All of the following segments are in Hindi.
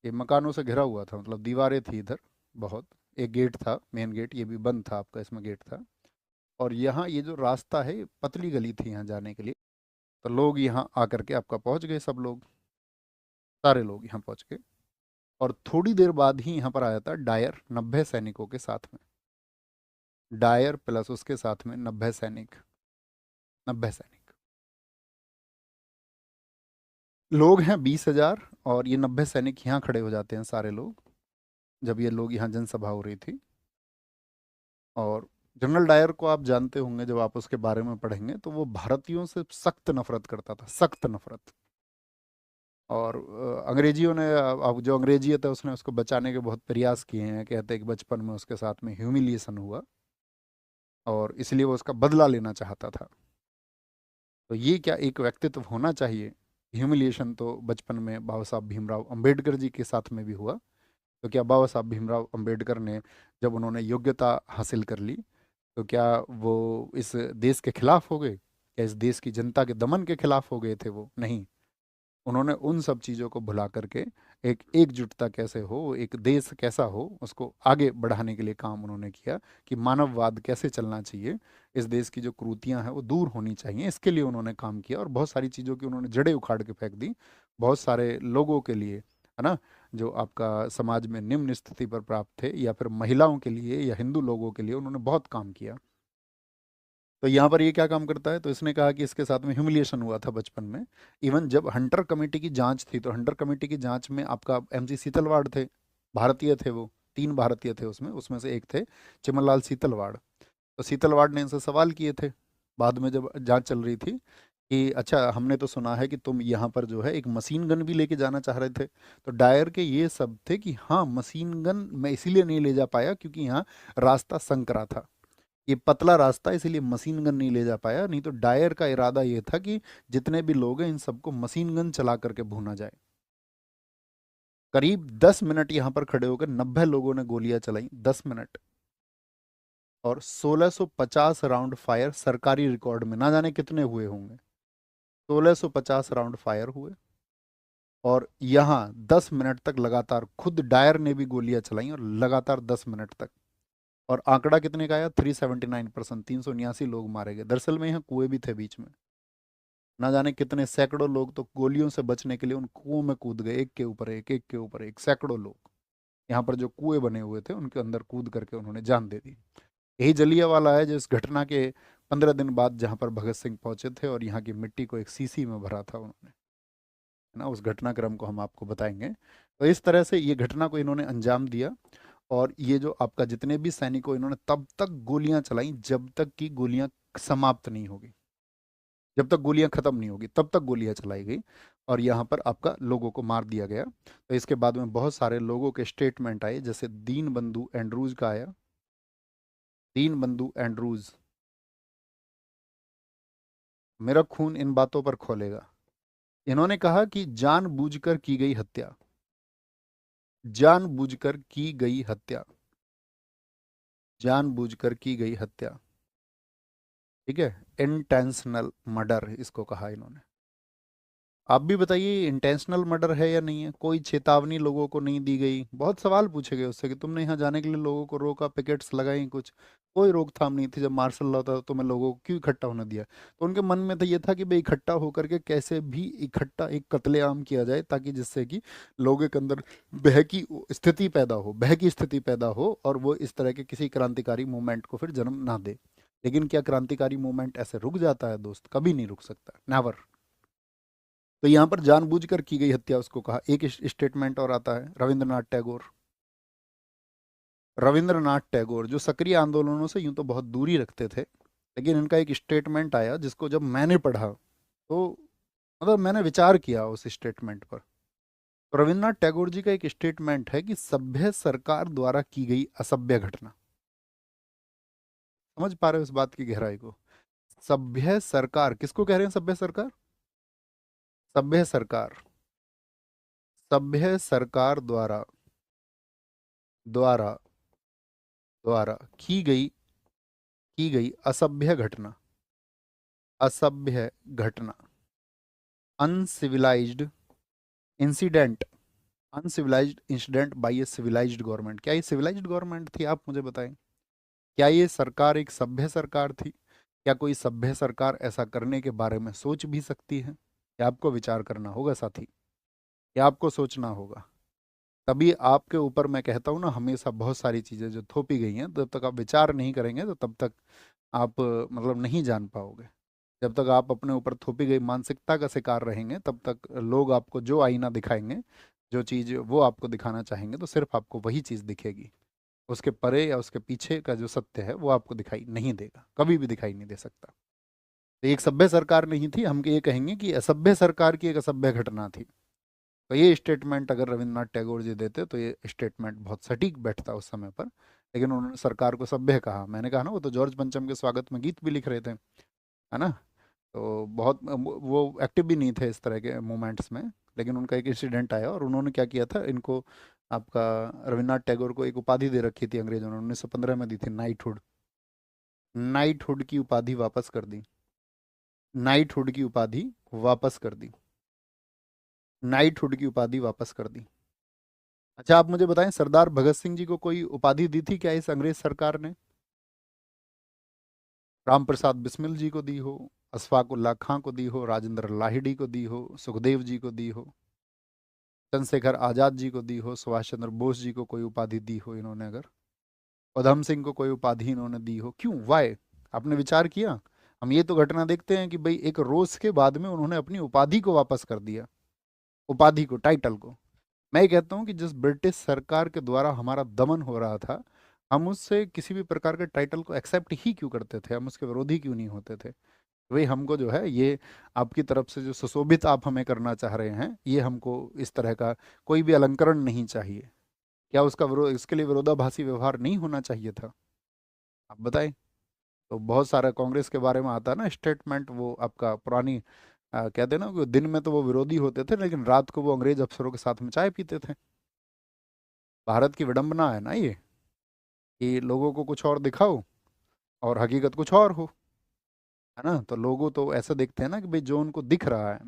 ये मकानों से घिरा हुआ था, मतलब दीवारें थी इधर बहुत। एक गेट था, मेन गेट, ये भी बंद था आपका, इसमें गेट था। और यहाँ ये जो रास्ता है, ये पतली गली थी यहाँ जाने के लिए। तो लोग यहाँ आकर के आपका पहुँच गए, सब लोग, सारे लोग यहाँ पहुँच गए। और थोड़ी देर बाद ही यहाँ पर आया था डायर 90 सैनिकों के साथ में। डायर प्लस उसके साथ में 90 सैनिक, 90 सैनिक। लोग हैं 20,000, और ये 90 सैनिक यहाँ खड़े हो जाते हैं सारे लोग, जब ये लोग यहाँ जनसभा हो रही थी। और जनरल डायर को आप जानते होंगे, जब आप उसके बारे में पढ़ेंगे तो वो भारतीयों से सख्त नफरत करता था, सख्त नफरत। और अंग्रेजियों ने, अब जो अंग्रेजियत है उसने उसको बचाने के बहुत प्रयास किए हैं। कहते हैं कि बचपन में उसके साथ में ह्यूमिलिएशन हुआ, और इसलिए वो उसका बदला लेना चाहता था। तो ये क्या एक व्यक्तित्व होना चाहिए। ह्यूमिलिएशन तो बचपन में बाबा साहब भीमराव अंबेडकर जी के साथ में भी हुआ। तो क्या बाबा साहब भीमराव अंबेडकर ने, जब उन्होंने योग्यता हासिल कर ली, तो क्या वो इस देश के खिलाफ हो गए? क्या इस देश की जनता के दमन के खिलाफ हो गए थे? वो नहीं। उन्होंने उन सब चीज़ों को भुला करके एक एकजुटता कैसे हो, एक देश कैसा हो, उसको आगे बढ़ाने के लिए काम उन्होंने किया, कि मानववाद कैसे चलना चाहिए, इस देश की जो कुरीतियां हैं वो दूर होनी चाहिए, इसके लिए उन्होंने काम किया। और बहुत सारी चीज़ों की उन्होंने जड़ें उखाड़ के फेंक दी, बहुत सारे लोगों के लिए, है ना, जो आपका समाज में निम्न स्थिति पर प्राप्त थे, या फिर महिलाओं के लिए या हिंदू लोगों के लिए उन्होंने बहुत काम किया। तो यहाँ पर ये क्या काम करता है, तो इसने कहा कि इसके साथ में ह्यूमिलिएशन हुआ था बचपन में। इवन जब हंटर कमेटी की जांच थी, तो हंटर कमेटी की जांच में आपका एमसी सीतलवाड़ थे, भारतीय थे वो, 3 भारतीय थे उसमें, उसमें से एक थे चिमनलाल सीतलवाड़। तो सीतलवाड़ ने इनसे सवाल किए थे बाद में, जब जांच चल रही थी, कि अच्छा हमने तो सुना है कि तुम यहाँ पर जो है एक मशीन गन भी लेके जाना चाह रहे थे। तो डायर के ये सब थे कि हाँ, मशीन गन मैं इसीलिए नहीं ले जा पाया क्योंकि यहाँ रास्ता संकरा था, ये पतला रास्ता, इसीलिए मशीन गन नहीं ले जा पाया। नहीं तो डायर का इरादा ये था कि जितने भी लोग हैं इन सबको मशीन गन चला करके भूना जाए। करीब 10 मिनट यहाँ पर खड़े होकर 90 लोगों ने गोलियां चलाई, 10 मिनट। और 1650 राउंड फायर सरकारी रिकॉर्ड में ना जाने कितने हुए होंगे, 1650 राउंड फायर हुए। और यहाँ 10 मिनट तक लगातार खुद डायर ने भी गोलियां चलाई, और लगातार 10 मिनट तक। और आंकड़ा कितने का आया? 379%, 379 लोग मारे गए। दरअसल में यहाँ कुएं भी थे बीच में, ना जाने कितने सैकड़ों लोग तो गोलियों से बचने के लिए उन कुओं में कूद गए, एक के ऊपर एक, एक के ऊपर एक, सैकड़ों लोग यहाँ पर जो कुएं बने हुए थे उनके अंदर कूद करके उन्होंने जान दे दी। यही जलियांवाला है, जो इस घटना के 15 दिन बाद जहाँ पर भगत सिंह पहुंचे थे और यहाँ की मिट्टी को एक सीसी में भरा था उन्होंने, है ना, उस घटनाक्रम को हम आपको बताएंगे। तो इस तरह से ये घटना को इन्होंने अंजाम दिया। और ये जो आपका जितने भी सैनिकों, इन्होंने तब तक गोलियां चलाई जब तक कि गोलियां समाप्त नहीं होगी, जब तक गोलियां खत्म नहीं होगी तब तक गोलियां चलाई गई। और यहाँ पर आपका लोगों को मार दिया गया। तो इसके बाद में बहुत सारे लोगों के स्टेटमेंट आए, जैसे दीन बंधु एंड्रूज का आया, दीन बंधु एंड्रूज, मेरा खून इन बातों पर खोलेगा। इन्होंने कहा कि जानबूझकर की गई हत्या, जानबूझकर की गई हत्या, जानबूझकर की गई हत्या, ठीक है, इंटेंशनल मर्डर इसको कहा इन्होंने। आप भी बताइए, इंटेंशनल मर्डर है या नहीं है? कोई चेतावनी लोगों को नहीं दी गई। बहुत सवाल पूछे गए उससे कि तुमने यहाँ जाने के लिए लोगों को रोका, पिकेट्स लगाई, कुछ कोई रोकथाम नहीं थी। जब मार्शल लॉ था तो तुम्हें लोगों को क्यों इकट्ठा होने दिया? तो उनके मन में तो ये था कि भाई इकट्ठा होकर के कैसे भी इकट्ठा एक कत्लेआम किया जाए, ताकि जिससे कि लोगों के अंदर भय की स्थिति पैदा हो, भय की स्थिति पैदा हो, और वो इस तरह के किसी क्रांतिकारी मूवमेंट को फिर जन्म ना दे। लेकिन क्या क्रांतिकारी मूवमेंट ऐसे रुक जाता है दोस्त? कभी नहीं रुक सकता, नेवर। तो यहाँ पर जानबूझकर की गई हत्या उसको कहा। एक स्टेटमेंट और आता है रविंद्रनाथ टैगोर, रविंद्रनाथ टैगोर जो सक्रिय आंदोलनों से यूं तो बहुत दूरी रखते थे, लेकिन इनका एक स्टेटमेंट आया जिसको जब मैंने पढ़ा तो मतलब मैंने विचार किया उस स्टेटमेंट पर। तो रविंद्रनाथ टैगोर जी का एक स्टेटमेंट है कि सभ्य सरकार द्वारा की गई असभ्य घटना। समझ पा रहे हो इस बात की गहराई को? सभ्य सरकार किसको कह रहे हैं? सभ्य सरकार, सभ्य सरकार, सभ्य सरकार द्वारा, द्वारा, द्वारा की गई असभ्य घटना, असभ्य घटना, uncivilised incident, uncivilised incident by a civilised government. क्या ये सिविलाइज्ड गवर्नमेंट थी, आप मुझे बताएं। क्या ये सरकार एक सभ्य सरकार थी? क्या कोई सभ्य सरकार ऐसा करने के बारे में सोच भी सकती है? ये आपको विचार करना होगा साथी, ये आपको सोचना होगा। तभी आपके ऊपर मैं कहता हूँ ना, हमेशा बहुत सारी चीज़ें जो थोपी गई हैं, जब तक आप विचार नहीं करेंगे तो तब तक आप मतलब नहीं जान पाओगे। जब तक आप अपने ऊपर थोपी गई मानसिकता का शिकार रहेंगे, तब तक लोग आपको जो आईना दिखाएंगे, जो चीज़ वो आपको दिखाना चाहेंगे, तो सिर्फ आपको वही चीज़ दिखेगी। उसके परे या उसके पीछे का जो सत्य है वो आपको दिखाई नहीं देगा, कभी भी दिखाई नहीं दे सकता। तो एक सभ्य सरकार नहीं थी, हम ये कहेंगे कि असभ्य सरकार की एक असभ्य घटना थी। तो ये स्टेटमेंट अगर रविन्द्रनाथ टैगोर जी देते तो ये स्टेटमेंट बहुत सटीक बैठता उस समय पर। लेकिन उन्होंने सरकार को सभ्य कहा। मैंने कहा ना, वो तो जॉर्ज पंचम के स्वागत में गीत भी लिख रहे थे, है ना। तो बहुत वो एक्टिव भी नहीं थे इस तरह के मोमेंट्स में। लेकिन उनका एक इंसिडेंट आया और उन्होंने क्या किया था, इनको आपका रविन्द्रनाथ टैगोर को एक उपाधि दे रखी थी अंग्रेजों ने, 1915 में दी थी, नाइटहुड। नाइटहुड की उपाधि वापस कर दी। नाइटहुड की उपाधि वापस कर दी। नाइटहुड की उपाधि वापस कर दी। अच्छा, आप मुझे बताएं, सरदार भगत सिंह जी को कोई उपाधि दी थी क्या इस अंग्रेज सरकार ने? राम प्रसाद बिस्मिल जी को दी हो, अशफाक उल्लाह खां को दी हो, राजेंद्र लाहिड़ी को दी हो, सुखदेव जी को दी हो, चंद्रशेखर आजाद जी को दी हो, सुभाष चंद्र बोस जी को कोई उपाधि दी हो इन्होंने, अगर उधम सिंह को कोई उपाधि इन्होंने दी हो, क्यों, वाई? आपने विचार किया? हम ये तो घटना देखते हैं कि भाई एक रोज के बाद में उन्होंने अपनी उपाधि को वापस कर दिया, उपाधि को, टाइटल को। मैं ये कहता हूँ कि जिस ब्रिटिश सरकार के द्वारा हमारा दमन हो रहा था, हम उससे किसी भी प्रकार के टाइटल को एक्सेप्ट ही क्यों करते थे, हम उसके विरोधी क्यों नहीं होते थे? वही हमको जो है ये आपकी तरफ से जो सुशोभित आप हमें करना चाह रहे हैं, ये हमको इस तरह का कोई भी अलंकरण नहीं चाहिए। क्या उसका विरोध, इसके लिए विरोधाभासी व्यवहार नहीं होना चाहिए था? आप बताएं। तो बहुत सारा कांग्रेस के बारे में आता है ना स्टेटमेंट, वो आपका पुरानी कहते हैं ना कि दिन में तो वो विरोधी होते थे, लेकिन रात को वो अंग्रेज अफसरों के साथ में चाय पीते थे। भारत की विडंबना है ना ये, कि लोगों को कुछ और दिखाओ और हकीकत कुछ और हो, है ना। तो लोगों तो ऐसा देखते हैं ना कि भाई जो उनको दिख रहा है,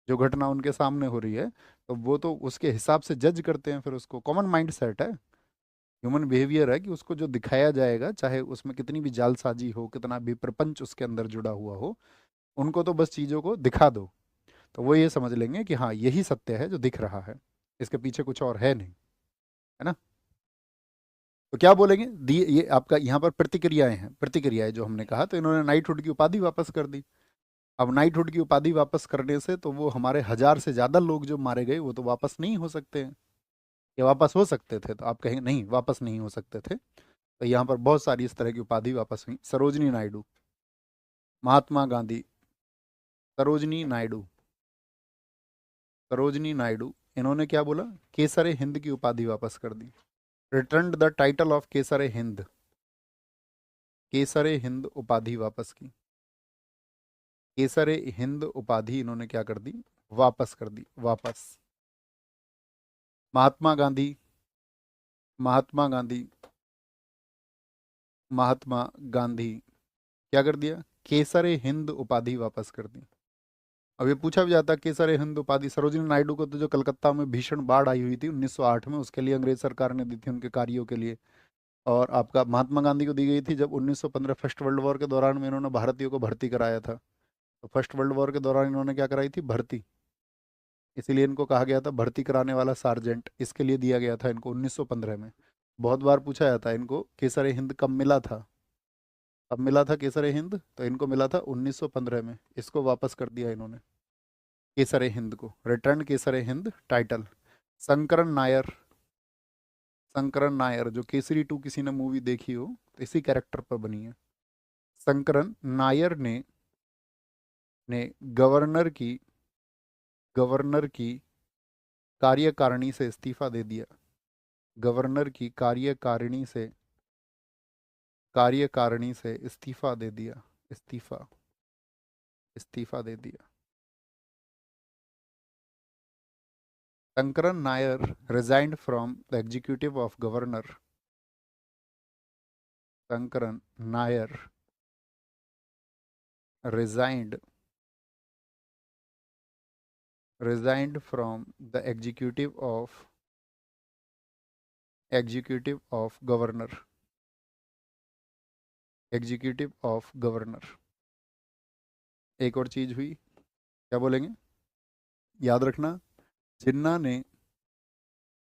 जो घटना उनके सामने हो रही है, तो वो तो उसके हिसाब से जज करते हैं, फिर उसको कॉमन माइंड सेट है, ह्यूमन बिहेवियर है कि उसको जो दिखाया जाएगा, चाहे उसमें कितनी भी जालसाजी हो, कितना भी प्रपंच उसके अंदर जुड़ा हुआ हो, उनको तो बस चीज़ों को दिखा दो, तो वो ये समझ लेंगे कि हाँ यही सत्य है जो दिख रहा है, इसके पीछे कुछ और है नहीं, है ना। तो क्या बोलेंगे, दी ये आपका यहाँ पर प्रतिक्रियाएं हैं, प्रतिक्रियाएं जो हमने कहा, तो इन्होंने नाइटहुड की उपाधि वापस कर दी। अब नाइटहुड की उपाधि वापस करने से तो वो हमारे 1000 से ज्यादा लोग जो मारे गए वो तो वापस नहीं हो सकते हैं। ये वापस हो सकते थे? तो आप कहेंगे नहीं, वापस नहीं हो सकते थे। तो यहाँ पर बहुत सारी इस तरह की उपाधि वापस हुई। सरोजनी नायडू, महात्मा गांधी, सरोजनी नायडू, सरोजनी नायडू, इन्होंने क्या बोला, केसर हिंद की उपाधि वापस कर दी। रिटर्न द टाइटल ऑफ केसर हिंद, केसर हिंद उपाधि वापस की। केसर हिंद उपाधि इन्होंने क्या कर दी, वापस कर दी, वापस। महात्मा गांधी, महात्मा गांधी, महात्मा गांधी क्या कर दिया, केसर हिंद उपाधि वापस कर दी। अब ये पूछा भी जाता, केसर हिंद उपाधि सरोजिनी नायडू को तो जो कलकत्ता में भीषण बाढ़ आई हुई थी 1908 में, उसके लिए अंग्रेज सरकार ने दी थी, उनके कार्यों के लिए। और आपका महात्मा गांधी को दी गई थी जब 1915 फर्स्ट वर्ल्ड वॉर के दौरान में इन्होंने भारतीयों को भर्ती कराया था। तो फर्स्ट वर्ल्ड वॉर के दौरान इन्होंने क्या कराई थी, भर्ती। इसीलिए इनको कहा गया था भर्ती कराने वाला सार्जेंट, इसके लिए दिया गया था इनको 1915 में। बहुत बार पूछा जाता है इनको केसर हिंद कब मिला था, कब मिला था केसर हिंद, तो इनको मिला था 1915 में, इसको वापस कर दिया इन्होंने, केसर हिंद को, रिटर्न केसर हिंद टाइटल। शंकरन नायर, शंकरन नायर जो केसरी टू किसी ने मूवी देखी हो, तो इसी कैरेक्टर पर बनी है। शंकरन नायर ने गवर्नर की, गवर्नर की कार्यकारिणी से इस्तीफा दे दिया। गवर्नर की कार्यकारिणी से इस्तीफा दे दिया, इस्तीफा, इस्तीफा दे दिया। Shankaran Nair resigned from the executive of governor, Shankaran Nair resigned, resigned from the executive of executive of governor, executive of governor. एक और चीज हुई, क्या बोलेंगे, याद रखना। जिन्ना ने,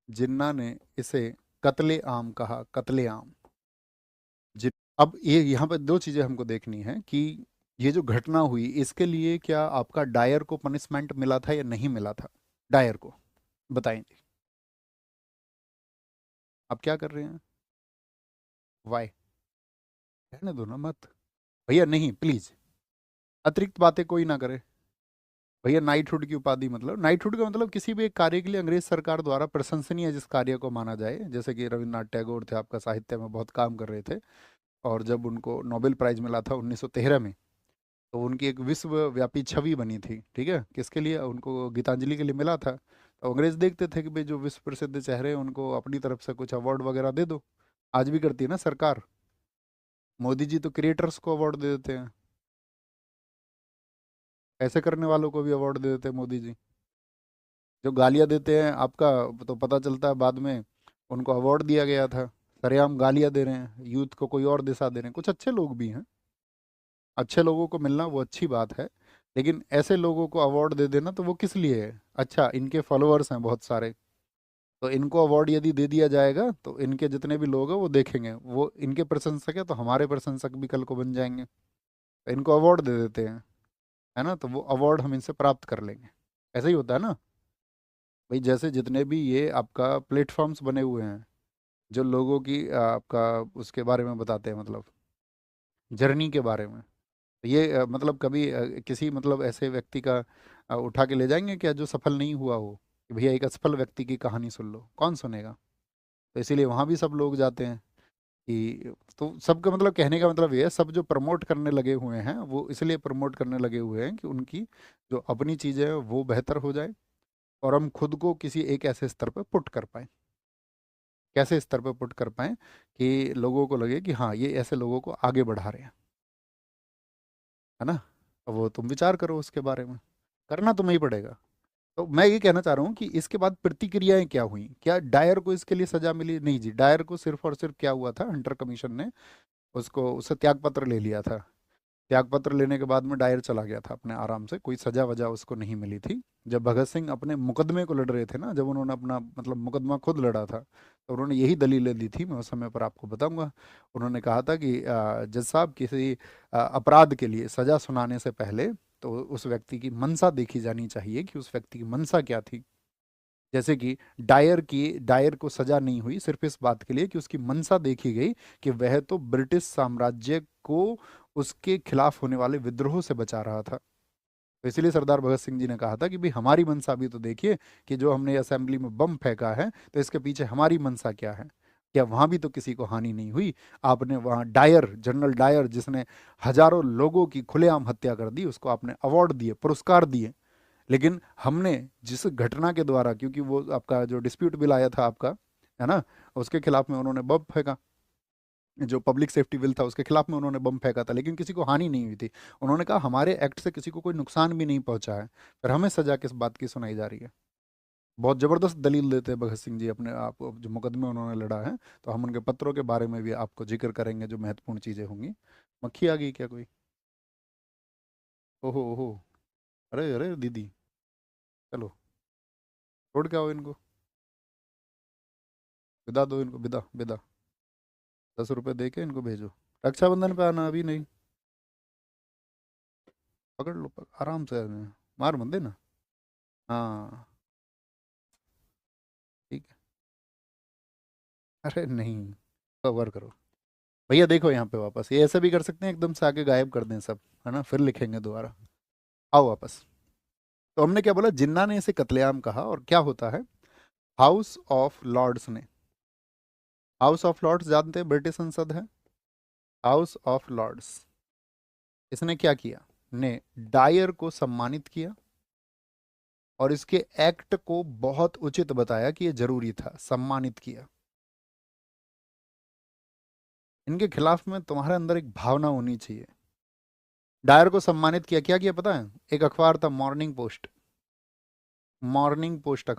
जिन्ना ने इसे कत्ले आम कहा, कत्ले आम। जिन अब ये यहाँ पर दो चीजें हमको देखनी है कि ये जो घटना हुई इसके लिए क्या आपका डायर को पनिशमेंट मिला था या नहीं मिला था, डायर को बताएंगे। आप क्या कर रहे हैं, वाई, कहने दो ना मत भैया, नहीं प्लीज, अतिरिक्त बातें कोई ना करे भैया। नाइटहुड की उपाधि मतलब, नाइटहुड का मतलब किसी भी एक कार्य के लिए अंग्रेज सरकार द्वारा प्रशंसनीय जिस कार्य को माना जाए, जैसे कि रविन्द्रनाथ टैगोर थे, आपका साहित्य में बहुत काम कर रहे थे, और जब उनको नोबेल प्राइज मिला था 1913 में, तो उनकी एक विश्वव्यापी छवि बनी थी, ठीक है, किसके लिए, उनको गीतांजलि के लिए मिला था। तो अंग्रेज देखते थे कि भाई जो विश्व प्रसिद्ध चेहरे हैं उनको अपनी तरफ से कुछ अवार्ड वगैरह दे दो। आज भी करती है ना सरकार, मोदी जी तो क्रिएटर्स को अवार्ड दे देते हैं, ऐसे करने वालों को भी अवार्ड दे देते हैं मोदी जी। जो गालियां देते हैं आपका, तो पता चलता है बाद में उनको अवार्ड दिया गया था, सरेआम गालियां दे रहे हैं, यूथ को कोई और दिशा दे रहे हैं। कुछ अच्छे लोग भी हैं, अच्छे लोगों को मिलना वो अच्छी बात है, लेकिन ऐसे लोगों को अवार्ड दे देना तो वो किस लिए है। अच्छा, इनके फॉलोअर्स हैं बहुत सारे, तो इनको अवार्ड यदि दे दिया जाएगा तो इनके जितने भी लोग हैं वो देखेंगे, वो इनके प्रशंसक है तो हमारे प्रशंसक भी कल को बन जाएंगे, तो इनको अवार्ड दे देते हैं, है ना, तो वो अवार्ड हम इनसे प्राप्त कर लेंगे। ऐसा ही होता है ना भाई, जैसे जितने भी ये आपका प्लेटफॉर्म्स बने हुए हैं जो लोगों की आपका उसके बारे में बताते हैं, मतलब जर्नी के बारे में, तो ये मतलब कभी किसी मतलब ऐसे व्यक्ति का उठा के ले जाएंगे क्या जो सफल नहीं हुआ हो, कि भैया एक असफल व्यक्ति की कहानी सुन लो, कौन सुनेगा। तो इसीलिए वहाँ भी सब लोग जाते हैं कि, तो सबका मतलब कहने का मतलब ये है, सब जो प्रमोट करने लगे हुए हैं वो इसलिए प्रमोट करने लगे हुए हैं कि उनकी जो अपनी चीज़ें हैं वो बेहतर हो जाए, और हम खुद को किसी एक ऐसे स्तर पर पुट कर पाएँ, कैसे स्तर पर पुट कर पाएँ कि लोगों को लगे कि हाँ ये ऐसे लोगों को आगे बढ़ा रहे हैं, है ना। अब वो तुम विचार करो उसके बारे में, करना तुम्हें ही पड़ेगा। तो मैं ये कहना चाह रहा हूँ कि इसके बाद प्रतिक्रियाएं क्या हुई, क्या डायर को इसके लिए सजा मिली, नहीं जी, डायर को सिर्फ और सिर्फ क्या हुआ था, हंटर कमीशन ने उसको उससे त्यागपत्र ले लिया था। त्यागपत्र लेने के बाद में डायर चला गया था अपने आराम से, कोई सजा वजह उसको नहीं मिली थी। जब भगत सिंह अपने मुकदमे को लड़ रहे थे ना, जब उन्होंने अपना मतलब मुकदमा खुद लड़ा था, तो उन्होंने यही दलीलें दी थी, मैं उस समय पर आपको बताऊंगा। उन्होंने कहा था कि जज साहब, किसी अपराध के लिए सजा सुनाने से पहले तो उस व्यक्ति की मंशा देखी जानी चाहिए कि उस व्यक्ति की मंशा क्या थी। जैसे कि डायर को सजा नहीं हुई सिर्फ इस बात के लिए कि उसकी मंशा देखी गई कि वह तो ब्रिटिश साम्राज्य को उसके खिलाफ होने वाले विद्रोह से बचा रहा था। तो इसलिए सरदार भगत सिंह जी ने कहा था कि भाई हमारी मंशा भी तो देखिए, कि जो हमने असेंबली में बम फेंका है तो इसके पीछे हमारी मंशा क्या है, क्या वहां भी तो किसी को हानि नहीं हुई। आपने वहां डायर, जनरल डायर, जिसने हजारों लोगों की खुलेआम हत्या कर दी, उसको आपने अवार्ड दिए, पुरस्कार दिए, लेकिन हमने जिस घटना के द्वारा, क्योंकि वो आपका जो डिस्प्यूट बिल आया था आपका, है ना, उसके खिलाफ में उन्होंने बम फेंका, जो पब्लिक सेफ्टी बिल था उसके खिलाफ में उन्होंने बम फेंका था, लेकिन किसी को हानि नहीं हुई थी। उन्होंने कहा हमारे एक्ट से किसी को कोई नुकसान भी नहीं पहुंचा है, फिर हमें सजा किस बात की सुनाई जा रही है। बहुत जबरदस्त दलील देते हैं भगत सिंह जी अपने आप जो मुकदमे उन्होंने लड़ा है। तो हम उनके पत्रों के बारे में भी आपको जिक्र करेंगे, जो महत्वपूर्ण चीजें होंगी। मक्खी आ गई क्या कोई, ओहो ओहो, अरे अरे दीदी, चलो छोड़ के आओ इनको, विदा दो इनको, विदा विदा, 10 रुपए दे के इनको भेजो। रक्षाबंधन पे आना, अभी नहीं, पकड़ लो, आराम से मार मत देना। हाँ ठीक है, अरे नहीं, कवर करो। भैया देखो यहाँ पे वापस, ये ऐसे भी कर सकते हैं एकदम से आके गायब कर दें सब, है ना, फिर लिखेंगे दोबारा। आओ वापस। तो हमने क्या बोला, जिन्ना ने इसे कत्लेआम कहा, और क्या होता है, हाउस ऑफ लॉर्ड्स ने, हाउस ऑफ लॉर्ड्स जानते हैं ब्रिटिश संसद है, हाउस ऑफ लॉर्ड्स, इसने क्या किया, ने डायर को सम्मानित किया, और इसके एक्ट को बहुत उचित बताया कि ये जरूरी था, सम्मानित किया। इनके खिलाफ में तुम्हारे अंदर एक भावना होनी चाहिए। डायर को सम्मानित किया, क्या किया पता है, एक अखबार था मॉर्निंग पोस्ट, मॉर्निंग पोस्ट